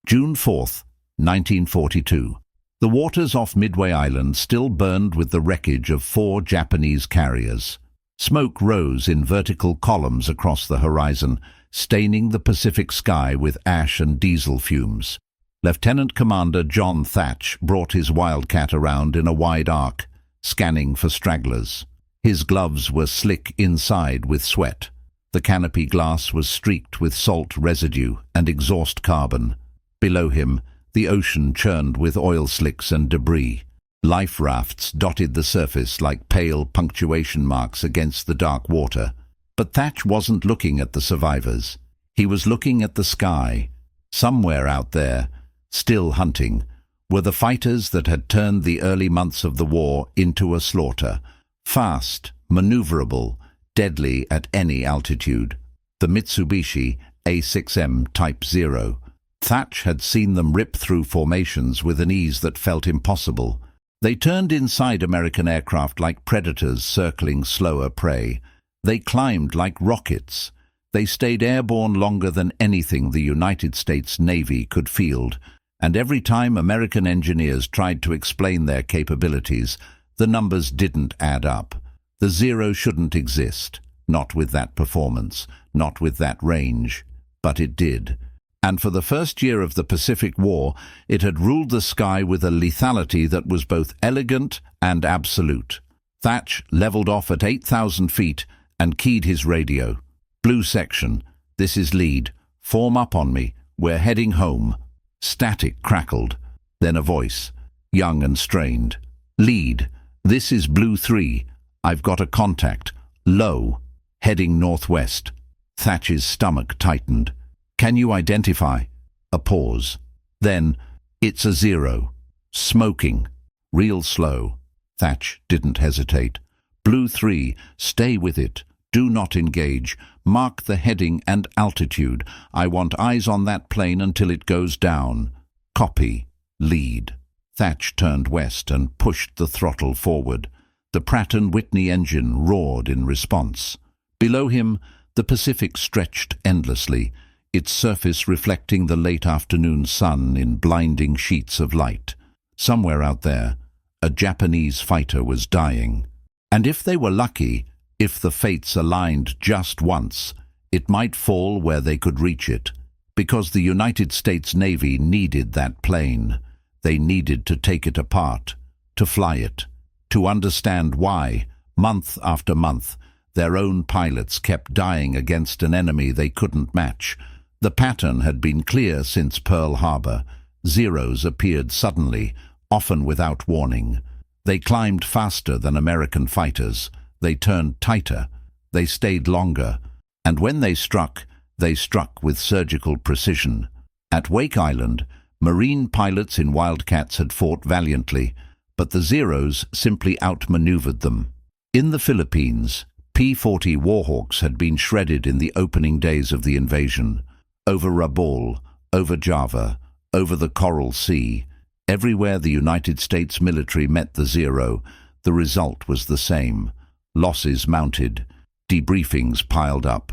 June 4th, 1942. The waters off Midway Island still burned with the wreckage of 4 Japanese carriers. Smoke rose in vertical columns across the horizon, staining the Pacific sky with ash and diesel fumes. Lieutenant Commander John Thatch brought his Wildcat around in a wide arc, scanning for stragglers. His gloves were slick inside with sweat. The canopy glass was streaked with salt residue and exhaust carbon. Below him, the ocean churned with oil slicks and debris. Life rafts dotted the surface like pale punctuation marks against the dark water. But Thatch wasn't looking at the survivors. He was looking at the sky. Somewhere out there, still hunting, were the fighters that had turned the early months of the war into a slaughter. Fast, maneuverable, deadly at any altitude. The Mitsubishi A6M Type 0. Thatch had seen them rip through formations with an ease that felt impossible. They turned inside American aircraft like predators circling slower prey. They climbed like rockets. They stayed airborne longer than anything the United States Navy could field. And every time American engineers tried to explain their capabilities, the numbers didn't add up. The Zero shouldn't exist. Not with that performance, not with that range. But it did. And for the first year of the Pacific War, it had ruled the sky with a lethality that was both elegant and absolute. Thatch leveled off at 8,000 feet and keyed his radio. Blue section, this is lead. Form up on me. We're heading home. Static crackled. Then a voice, young and strained. Lead, this is Blue 3. I've got a contact. Low. Heading northwest. Thatch's stomach tightened. Can you identify? A pause. Then, it's a Zero. Smoking. Real slow. Thatch didn't hesitate. Blue 3, stay with it. Do not engage. Mark the heading and altitude. I want eyes on that plane until it goes down. Copy. Lead. Thatch turned west and pushed the throttle forward. The Pratt & Whitney engine roared in response. Below him, the Pacific stretched endlessly, its surface reflecting the late afternoon sun in blinding sheets of light. Somewhere out there, a Japanese fighter was dying. And if they were lucky, if the fates aligned just once, it might fall where they could reach it, because the United States Navy needed that plane. They needed to take it apart, to fly it, to understand why, month after month, their own pilots kept dying against an enemy they couldn't match. The pattern had been clear since Pearl Harbor. Zeros appeared suddenly, often without warning. They climbed faster than American fighters. They turned tighter. They stayed longer. And when they struck with surgical precision. At Wake Island, Marine pilots in Wildcats had fought valiantly, but the Zeros simply outmaneuvered them. In the Philippines, P-40 Warhawks had been shredded in the opening days of the invasion. Over Rabaul, over Java, over the Coral Sea, everywhere the United States military met the Zero, the result was the same. Losses mounted, debriefings piled up.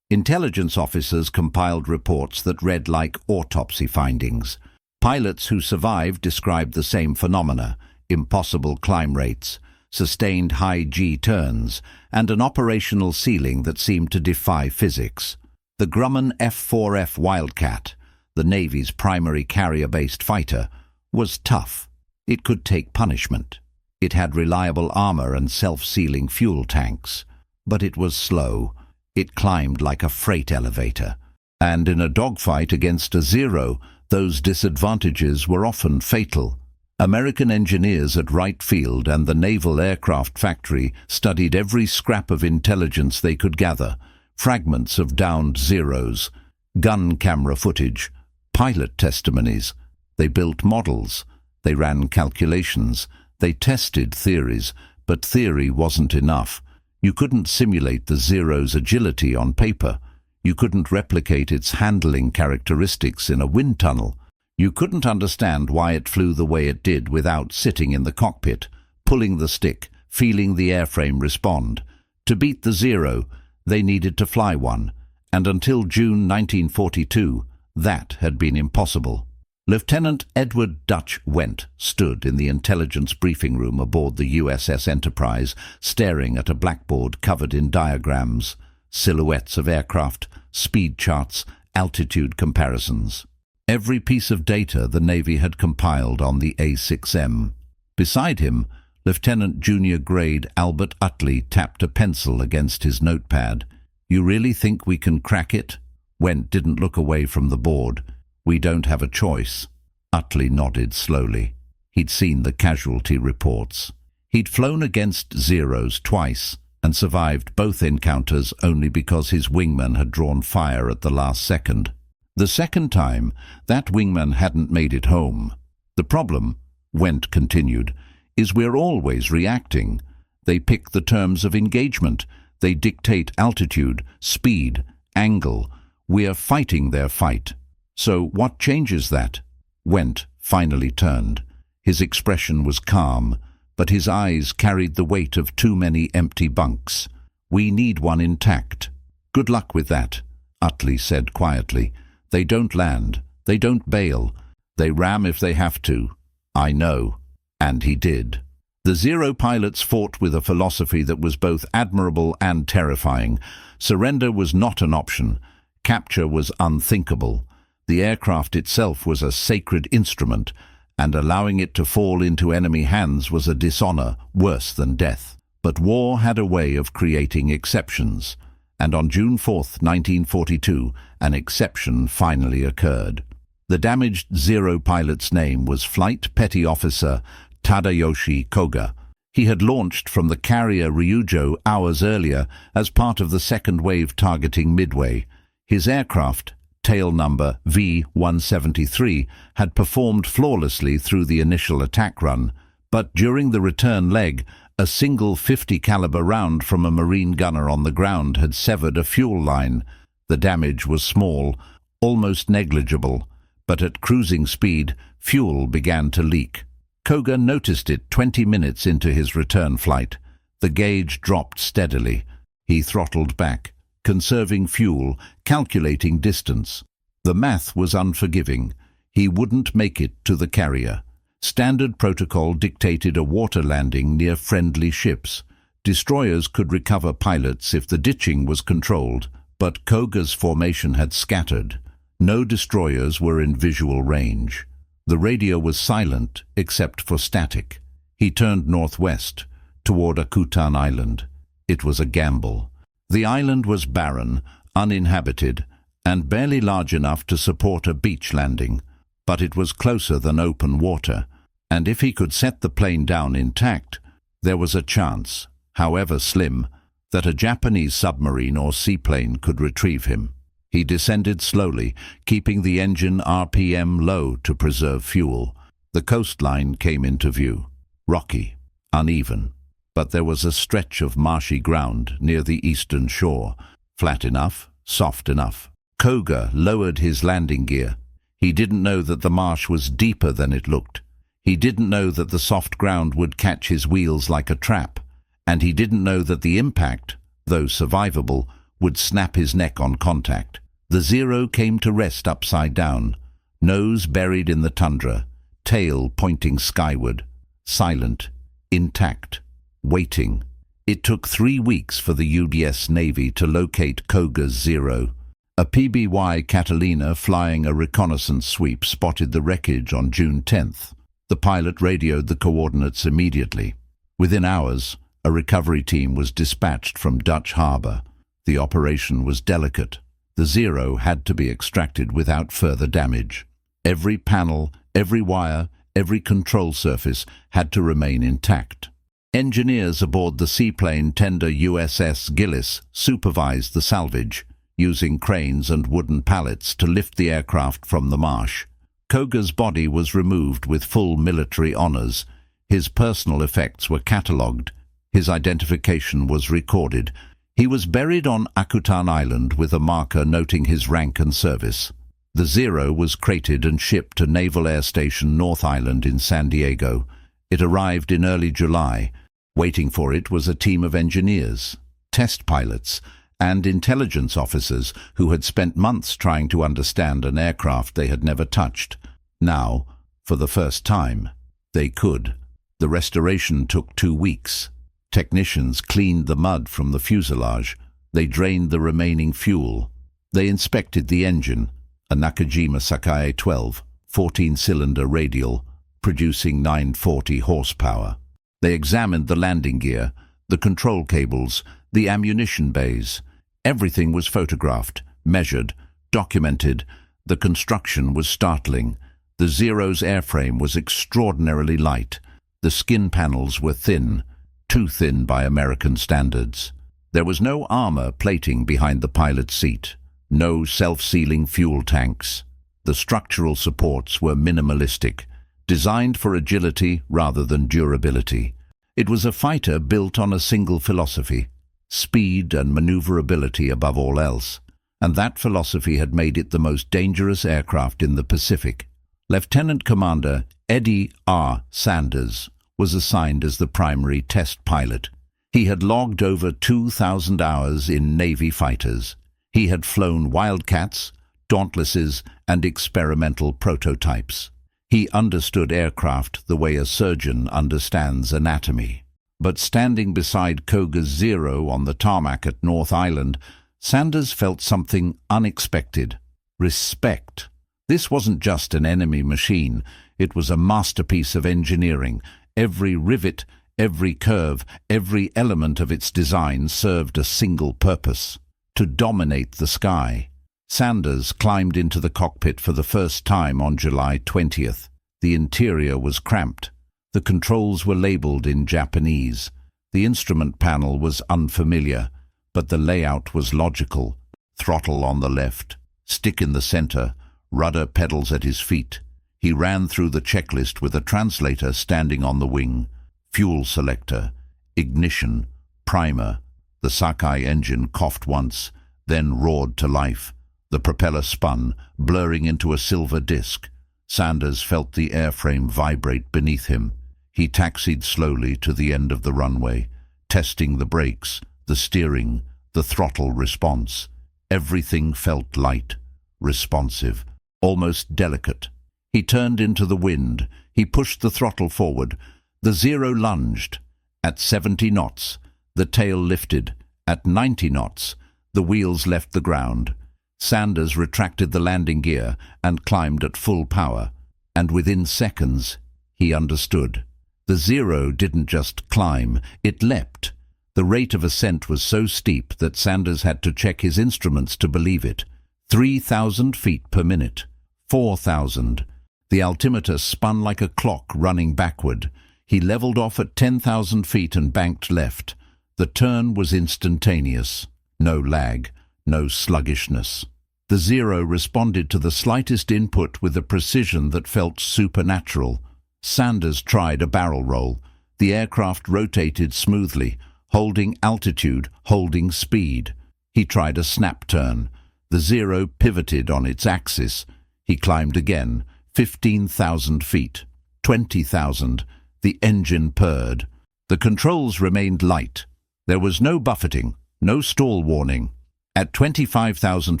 Intelligence officers compiled reports that read like autopsy findings. Pilots who survived described the same phenomena: impossible climb rates, sustained high G turns, and an operational ceiling that seemed to defy physics. The Grumman F-4F Wildcat, the Navy's primary carrier-based fighter, was tough. It could take punishment. It had reliable armor and self-sealing fuel tanks. But it was slow. It climbed like a freight elevator. And in a dogfight against a Zero, those disadvantages were often fatal. American engineers at Wright Field and the Naval Aircraft Factory studied every scrap of intelligence they could gather: fragments of downed Zeros, gun camera footage, pilot testimonies. They built models. They ran calculations. They tested theories, but theory wasn't enough. You couldn't simulate the Zero's agility on paper. You couldn't replicate its handling characteristics in a wind tunnel. You couldn't understand why it flew the way it did without sitting in the cockpit, pulling the stick, feeling the airframe respond. To beat the Zero, they needed to fly one, and until June 1942, that had been impossible. Lieutenant Edward Dutch Wendt stood in the intelligence briefing room aboard the USS Enterprise, staring at a blackboard covered in diagrams, silhouettes of aircraft, speed charts, altitude comparisons. Every piece of data the Navy had compiled on the A6M. Beside him, Lieutenant Junior Grade Albert Utley tapped a pencil against his notepad. "You really think we can crack it?" Wendt didn't look away from the board. "We don't have a choice." Utley nodded slowly. He'd seen the casualty reports. He'd flown against Zeros twice and survived both encounters only because his wingman had drawn fire at the last second. The second time, that wingman hadn't made it home. "The problem," Wendt continued, "is we're always reacting. They pick the terms of engagement. They dictate altitude, speed, angle. We're fighting their fight. So what changes that?" Wendt finally turned. His expression was calm, but his eyes carried the weight of too many empty bunks. "We need one intact." "Good luck with that," Utley said quietly. "They don't land. They don't bail. They ram if they have to." "I know." And he did. The Zero pilots fought with a philosophy that was both admirable and terrifying. Surrender was not an option. Capture was unthinkable. The aircraft itself was a sacred instrument, and allowing it to fall into enemy hands was a dishonor worse than death. But war had a way of creating exceptions, and on June 4th, 1942, an exception finally occurred. The damaged Zero pilot's name was Flight Petty Officer Tadayoshi Koga. He had launched from the carrier Ryujo hours earlier as part of the second wave targeting Midway. His aircraft, tail number V-173, had performed flawlessly through the initial attack run, but during the return leg, a single .50 caliber round from a Marine gunner on the ground had severed a fuel line. The damage was small, almost negligible, but at cruising speed, fuel began to leak. Koga noticed it 20 minutes into his return flight. The gauge dropped steadily. He throttled back, conserving fuel, calculating distance. The math was unforgiving. He wouldn't make it to the carrier. Standard protocol dictated a water landing near friendly ships. Destroyers could recover pilots if the ditching was controlled, but Koga's formation had scattered. No destroyers were in visual range. The radio was silent except for static. He turned northwest, toward Akutan Island. It was a gamble. The island was barren, uninhabited, and barely large enough to support a beach landing, but it was closer than open water, and if he could set the plane down intact, there was a chance, however slim, that a Japanese submarine or seaplane could retrieve him. He descended slowly, keeping the engine RPM low to preserve fuel. The coastline came into view. Rocky, uneven, but there was a stretch of marshy ground near the eastern shore. Flat enough, soft enough. Koga lowered his landing gear. He didn't know that the marsh was deeper than it looked. He didn't know that the soft ground would catch his wheels like a trap. And he didn't know that the impact, though survivable, would snap his neck on contact. The Zero came to rest upside down, nose buried in the tundra, tail pointing skyward, silent, intact, waiting. It took 3 weeks for the UBS Navy to locate Koga's Zero. A PBY Catalina flying a reconnaissance sweep spotted the wreckage on June 10th. The pilot radioed the coordinates immediately. Within hours, a recovery team was dispatched from Dutch Harbor. The operation was delicate. The Zero had to be extracted without further damage. Every panel, every wire, every control surface had to remain intact. Engineers aboard the seaplane tender USS Gillis supervised the salvage, using cranes and wooden pallets to lift the aircraft from the marsh. Koga's body was removed with full military honors. His personal effects were catalogued. His identification was recorded. He was buried on Akutan Island with a marker noting his rank and service. The Zero was crated and shipped to Naval Air Station North Island in San Diego. It arrived in early July. Waiting for it was a team of engineers, test pilots, and intelligence officers who had spent months trying to understand an aircraft they had never touched. Now, for the first time, they could. The restoration took 2 weeks. Technicians cleaned the mud from the fuselage. They drained the remaining fuel. They inspected the engine, a Nakajima Sakae 12, 14-cylinder radial, producing 940 horsepower. They examined the landing gear, the control cables, the ammunition bays. Everything was photographed, measured, documented. The construction was startling. The Zero's airframe was extraordinarily light. The skin panels were thin, too thin by American standards. There was no armor plating behind the pilot's seat, no self-sealing fuel tanks. The structural supports were minimalistic, designed for agility rather than durability. It was a fighter built on a single philosophy: speed and maneuverability above all else. And that philosophy had made it the most dangerous aircraft in the Pacific. Lieutenant Commander Eddie R. Sanders was assigned as the primary test pilot. He had logged over 2,000 hours in Navy fighters. He had flown Wildcats, Dauntlesses, and experimental prototypes. He understood aircraft the way a surgeon understands anatomy. But standing beside Koga's Zero on the tarmac at North Island, Sanders felt something unexpected: respect. This wasn't just an enemy machine. It was a masterpiece of engineering. Every rivet, every curve, every element of its design served a single purpose: to dominate the sky. Sanders climbed into the cockpit for the first time on July 20th. The interior was cramped. The controls were labeled in Japanese. The instrument panel was unfamiliar, but the layout was logical. Throttle on the left, stick in the center, rudder pedals at his feet. He ran through the checklist with a translator standing on the wing. Fuel selector, ignition, primer. The Sakai engine coughed once, then roared to life. The propeller spun, blurring into a silver disc. Sanders felt the airframe vibrate beneath him. He taxied slowly to the end of the runway, testing the brakes, the steering, the throttle response. Everything felt light, responsive, almost delicate. He turned into the wind. He pushed the throttle forward. The Zero lunged. At 70 knots, the tail lifted. At 90 knots, the wheels left the ground. Sanders retracted the landing gear and climbed at full power. And within seconds, he understood. The Zero didn't just climb, it leapt. The rate of ascent was so steep that Sanders had to check his instruments to believe it. 3,000 feet per minute. 4,000. The altimeter spun like a clock running backward. He leveled off at 10,000 feet and banked left. The turn was instantaneous. No lag, no sluggishness. The Zero responded to the slightest input with a precision that felt supernatural. Sanders tried a barrel roll. The aircraft rotated smoothly, holding altitude, holding speed. He tried a snap turn. The Zero pivoted on its axis. He climbed again, 15,000 feet, 20,000. The engine purred. The controls remained light. There was no buffeting, no stall warning. At 25,000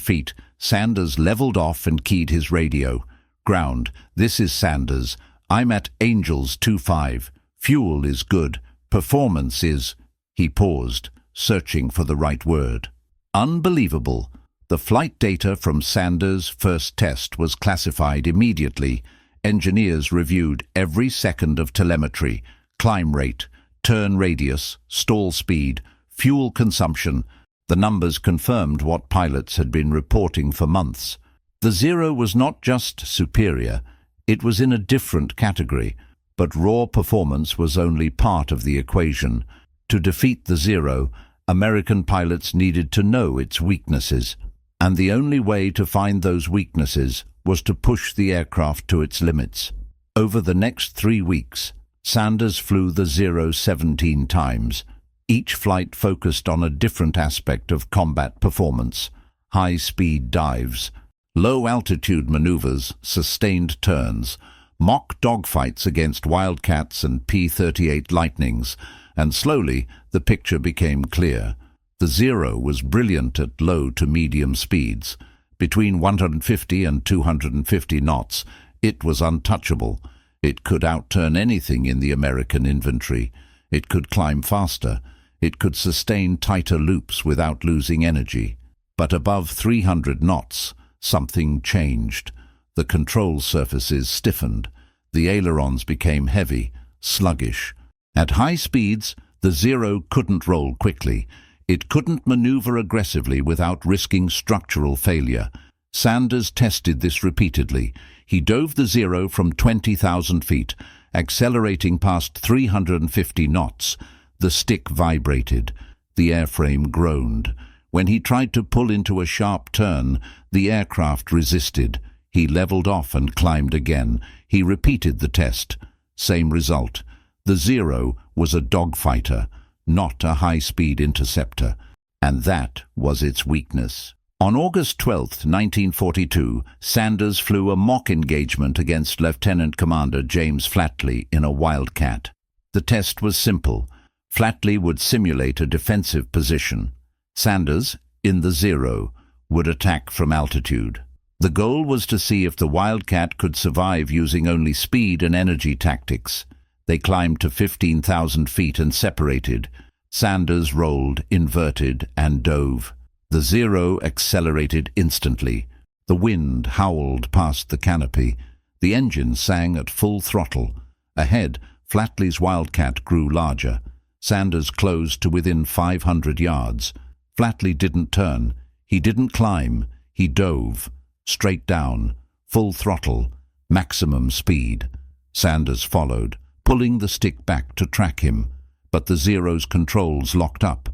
feet, Sanders leveled off and keyed his radio. Ground, this is Sanders. I'm at Angels 25. Fuel is good. Performance is... He paused, searching for the right word. Unbelievable. The flight data from Sanders' first test was classified immediately. Engineers reviewed every second of telemetry: climb rate, turn radius, stall speed, fuel consumption. The numbers confirmed what pilots had been reporting for months. The Zero was not just superior, it was in a different category. But raw performance was only part of the equation. To defeat the Zero, American pilots needed to know its weaknesses. And the only way to find those weaknesses was to push the aircraft to its limits. Over the next 3 weeks, Sanders flew the Zero 17 times. Each flight focused on a different aspect of combat performance: high-speed dives, low-altitude maneuvers, sustained turns, mock dogfights against Wildcats and P-38 Lightnings, and slowly the picture became clear. The Zero was brilliant at low to medium speeds. Between 150 and 250 knots, It was untouchable. It could outturn anything in the American infantry. It could climb faster. It could sustain tighter loops without losing energy. But above 300 knots, something changed. The control surfaces stiffened. The ailerons became heavy, sluggish. At high speeds, the Zero couldn't roll quickly. It couldn't maneuver aggressively without risking structural failure. Sanders tested this repeatedly. He dove the Zero from 20,000 feet, accelerating past 350 knots. The stick vibrated. The airframe groaned. When he tried to pull into a sharp turn, the aircraft resisted. He leveled off and climbed again. He repeated the test. Same result. The Zero was a dogfighter, not a high-speed interceptor. And that was its weakness. On August 12, 1942, Sanders flew a mock engagement against Lieutenant Commander James Flatley in a Wildcat. The test was simple. Flatley would simulate a defensive position. Sanders, in the Zero, would attack from altitude. The goal was to see if the Wildcat could survive using only speed and energy tactics. They climbed to 15,000 feet and separated. Sanders rolled, inverted, and dove. The Zero accelerated instantly. The wind howled past the canopy. The engine sang at full throttle. Ahead, Flatley's Wildcat grew larger. Sanders closed to within 500 yards. Flatley didn't turn. He didn't climb. He dove. Straight down. Full throttle. Maximum speed. Sanders followed, pulling the stick back to track him. But the Zero's controls locked up.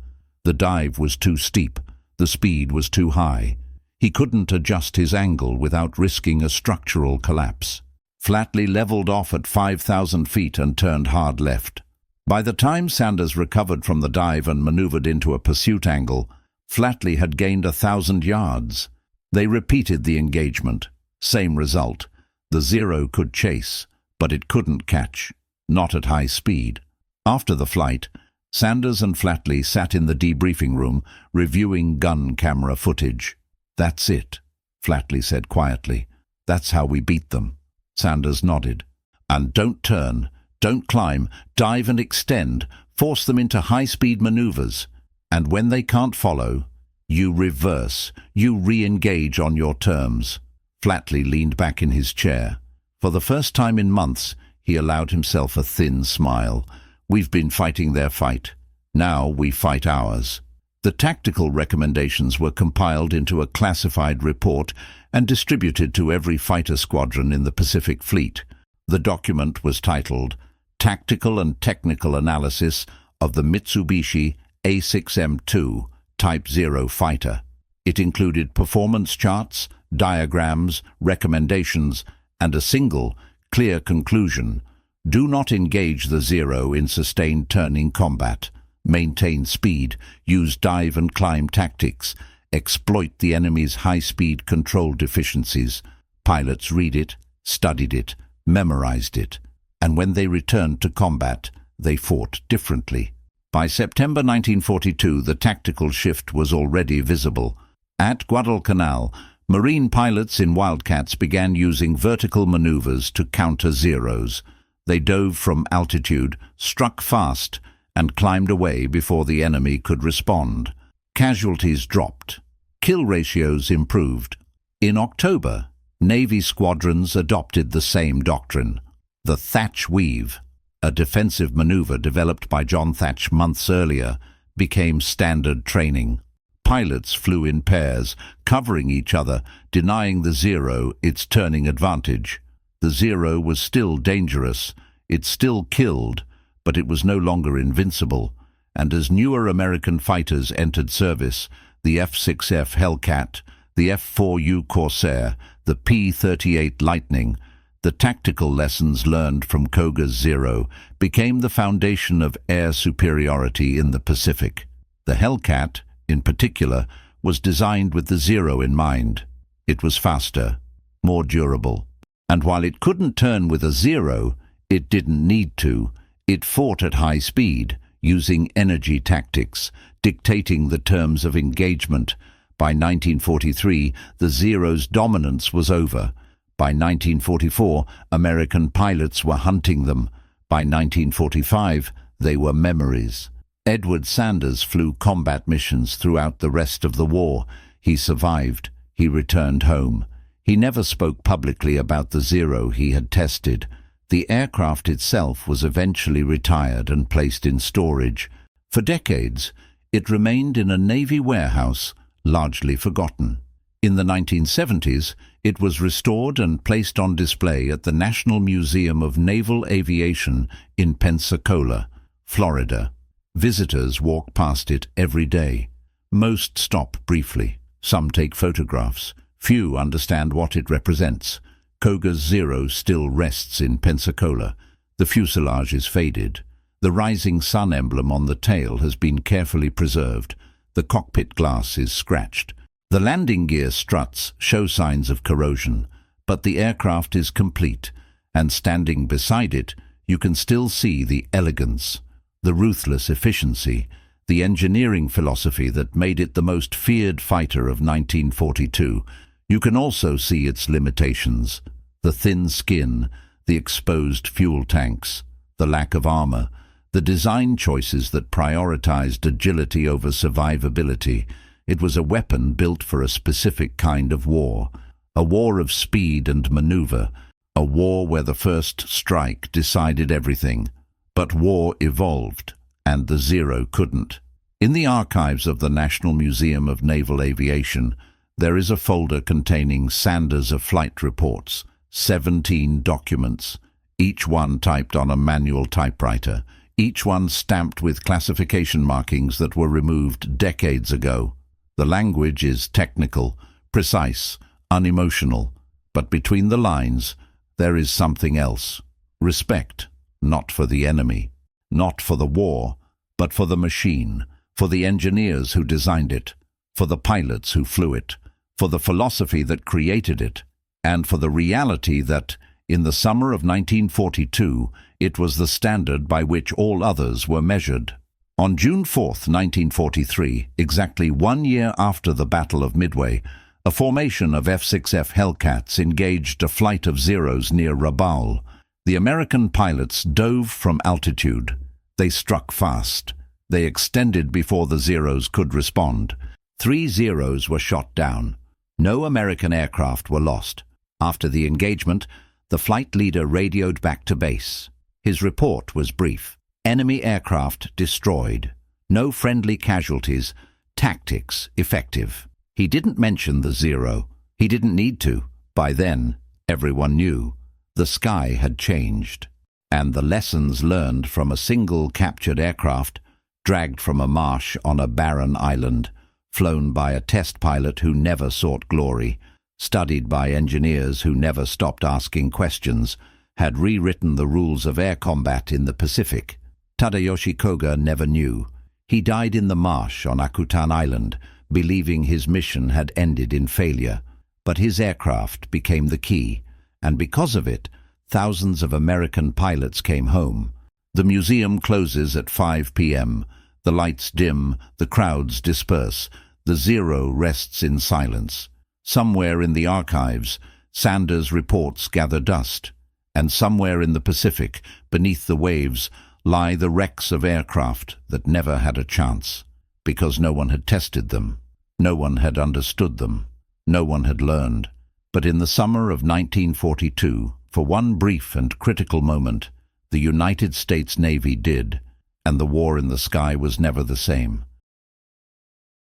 The dive was too steep. The speed was too high. He couldn't adjust his angle without risking a structural collapse. Flatley leveled off at 5,000 feet and turned hard left. By the time Sanders recovered from the dive and maneuvered into a pursuit angle, Flatley had gained 1,000 yards. They repeated the engagement. Same result. The Zero could chase, but it couldn't catch. Not at high speed. After the flight, Sanders and Flatley sat in the debriefing room, reviewing gun camera footage. "That's it," Flatley said quietly. "That's how we beat them." Sanders nodded. "And don't turn, don't climb, dive and extend, force them into high-speed maneuvers. And when they can't follow, you reverse, you re-engage on your terms." Flatley leaned back in his chair. For the first time in months, he allowed himself a thin smile. "We've been fighting their fight. Now we fight ours." The tactical recommendations were compiled into a classified report and distributed to every fighter squadron in the Pacific Fleet. The document was titled Tactical and Technical Analysis of the Mitsubishi A6M2 Type 0 Fighter. It included performance charts, diagrams, recommendations, and a single, clear conclusion. Do not engage the Zero in sustained turning combat. Maintain speed, use dive and climb tactics, exploit the enemy's high-speed control deficiencies. Pilots read it, studied it, memorized it, and when they returned to combat, they fought differently. By September 1942, the tactical shift was already visible. At Guadalcanal, Marine pilots in Wildcats began using vertical maneuvers to counter Zeros. They dove from altitude, struck fast, and climbed away before the enemy could respond. Casualties dropped. Kill ratios improved. In October, Navy squadrons adopted the same doctrine. The Thatch Weave, a defensive maneuver developed by John Thatch months earlier, became standard training. Pilots flew in pairs, covering each other, denying the Zero its turning advantage. The Zero was still dangerous. It still killed, but it was no longer invincible. And as newer American fighters entered service, the F-6F Hellcat, the F-4U Corsair, the P-38 Lightning, the tactical lessons learned from Koga's Zero became the foundation of air superiority in the Pacific. The Hellcat, in particular, was designed with the Zero in mind. It was faster, more durable. And while it couldn't turn with a Zero, it didn't need to. It fought at high speed, using energy tactics, dictating the terms of engagement. By 1943, the Zero's dominance was over. By 1944, American pilots were hunting them. By 1945, they were memories. Edward Sanders flew combat missions throughout the rest of the war. He survived. He returned home. He never spoke publicly about the Zero he had tested. The aircraft itself was eventually retired and placed in storage. For decades, it remained in a Navy warehouse, largely forgotten. In the 1970s, it was restored and placed on display at the National Museum of Naval Aviation in Pensacola, Florida. Visitors walk past it every day. Most stop briefly. Some take photographs. Few understand what it represents. Koga's Zero still rests in Pensacola. The fuselage is faded. The rising sun emblem on the tail has been carefully preserved. The cockpit glass is scratched. The landing gear struts show signs of corrosion, but the aircraft is complete, and standing beside it, you can still see the elegance, the ruthless efficiency, the engineering philosophy that made it the most feared fighter of 1942. You can also see its limitations: the thin skin, the exposed fuel tanks, the lack of armor, the design choices that prioritized agility over survivability. It was a weapon built for a specific kind of war, a war of speed and maneuver, a war where the first strike decided everything. But war evolved, and the Zero couldn't. In the archives of the National Museum of Naval Aviation, there is a folder containing Sanders of flight reports, 17 documents, each one typed on a manual typewriter, each one stamped with classification markings that were removed decades ago. The language is technical, precise, unemotional, but between the lines there is something else. Respect, not for the enemy, not for the war, but for the machine, for the engineers who designed it, for the pilots who flew it, for the philosophy that created it, and for the reality that, in the summer of 1942, it was the standard by which all others were measured. On June 4, 1943, exactly 1 year after the Battle of Midway, a formation of F-6F Hellcats engaged a flight of Zeros near Rabaul. The American pilots dove from altitude. They struck fast. They extended before the Zeros could respond. 3 Zeros were shot down. No American aircraft were lost. After the engagement, the flight leader radioed back to base. His report was brief. Enemy aircraft destroyed. No friendly casualties. Tactics effective. He didn't mention the Zero. He didn't need to. By then, everyone knew. The sky had changed. And the lessons learned from a single captured aircraft, dragged from a marsh on a barren island, flown by a test pilot who never sought glory, studied by engineers who never stopped asking questions, had rewritten the rules of air combat in the Pacific. Tadayoshi Koga never knew. He died in the marsh on Akutan Island, believing his mission had ended in failure. But his aircraft became the key, and because of it, thousands of American pilots came home. The museum closes at 5 p.m. The lights dim, the crowds disperse. The Zero rests in silence. Somewhere in the archives, Sanders' reports gather dust. And somewhere in the Pacific, beneath the waves, lie the wrecks of aircraft that never had a chance, because no one had tested them, no one had understood them, no one had learned. But in the summer of 1942, for one brief and critical moment, the United States Navy did, and the war in the sky was never the same.